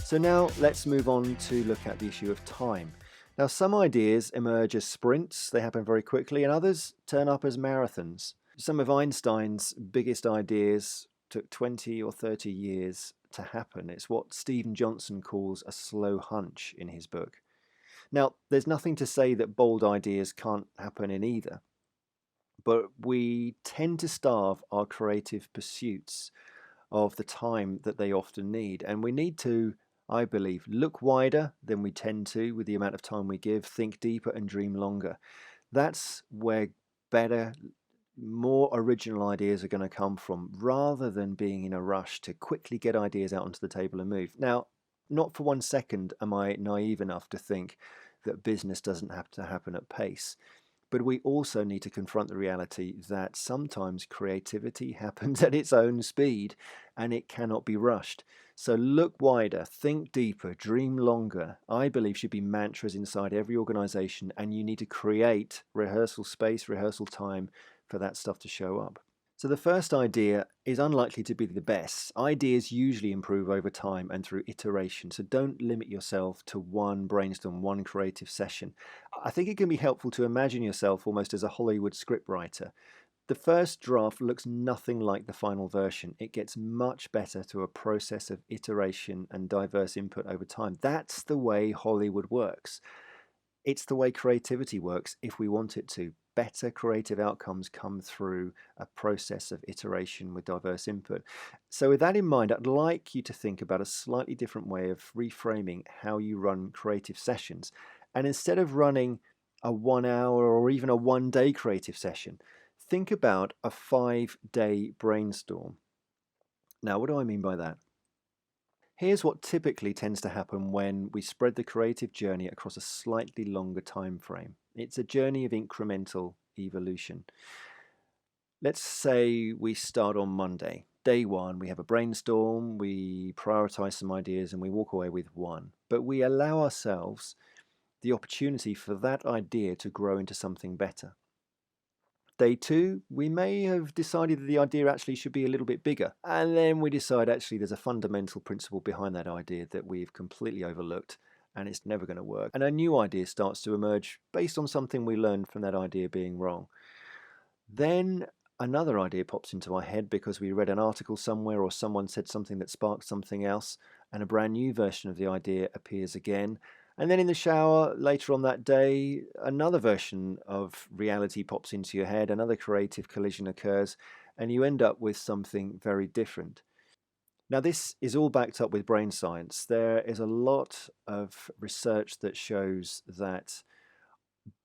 So now let's move on to look at the issue of time. Now, some ideas emerge as sprints, they happen very quickly, and others turn up as marathons. Some of Einstein's biggest ideas took 20 or 30 years to happen. It's what Stephen Johnson calls a slow hunch in his book. Now, there's nothing to say that bold ideas can't happen in either, but we tend to starve our creative pursuits of the time that they often need. And we need to, I believe, look wider than we tend to with the amount of time we give, think deeper and dream longer. That's where better, more original ideas are going to come from, rather than being in a rush to quickly get ideas out onto the table and move. Now, not for 1 second am I naive enough to think that business doesn't have to happen at pace. But we also need to confront the reality that sometimes creativity happens at its own speed and it cannot be rushed. So look wider, think deeper, dream longer, I believe should be mantras inside every organization, and you need to create rehearsal space, rehearsal time for that stuff to show up. So the first idea is unlikely to be the best. Ideas usually improve over time and through iteration, so don't limit yourself to one brainstorm, one creative session. I think it can be helpful to imagine yourself almost as a Hollywood scriptwriter. The first draft looks nothing like the final version. It gets much better through a process of iteration and diverse input over time. That's the way Hollywood works. It's the way creativity works if we want it to. Better creative outcomes come through a process of iteration with diverse input. So with that in mind, I'd like you to think about a slightly different way of reframing how you run creative sessions. And instead of running a 1 hour or even a 1 day creative session, think about a 5 day brainstorm. Now, what do I mean by that? Here's what typically tends to happen when we spread the creative journey across a slightly longer time frame. It's a journey of incremental evolution. Let's say we start on Monday. Day one, we have a brainstorm, we prioritize some ideas, and we walk away with one. But we allow ourselves the opportunity for that idea to grow into something better. Day two, we may have decided that the idea actually should be a little bit bigger. And then we decide actually there's a fundamental principle behind that idea that we've completely overlooked and it's never going to work. And a new idea starts to emerge based on something we learned from that idea being wrong. Then another idea pops into our head because we read an article somewhere or someone said something that sparked something else, and a brand new version of the idea appears again. And then in the shower later on that day, another version of reality pops into your head, another creative collision occurs, and you end up with something very different. Now, this is all backed up with brain science. There is a lot of research that shows that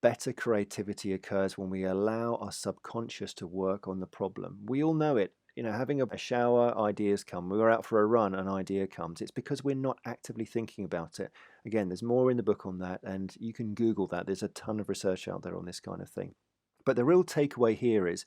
better creativity occurs when we allow our subconscious to work on the problem. We all know it. Having a shower, ideas come. We were out for a run, an idea comes. It's because we're not actively thinking about it. Again, there's more in the book on that, and you can Google that. There's a ton of research out there on this kind of thing. But the real takeaway here is,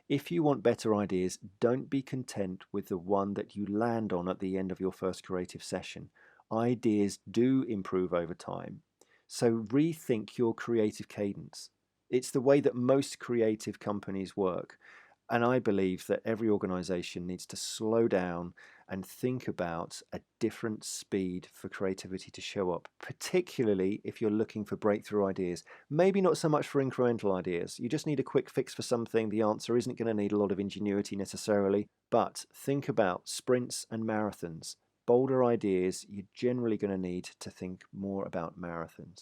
if you want better ideas, don't be content with the one that you land on at the end of your first creative session. Ideas do improve over time. So rethink your creative cadence. It's the way that most creative companies work. And I believe that every organization needs to slow down and think about a different speed for creativity to show up, particularly if you're looking for breakthrough ideas. Maybe not so much for incremental ideas. You just need a quick fix for something. The answer isn't going to need a lot of ingenuity necessarily, but think about sprints and marathons. Bolder ideas, you're generally going to need to think more about marathons.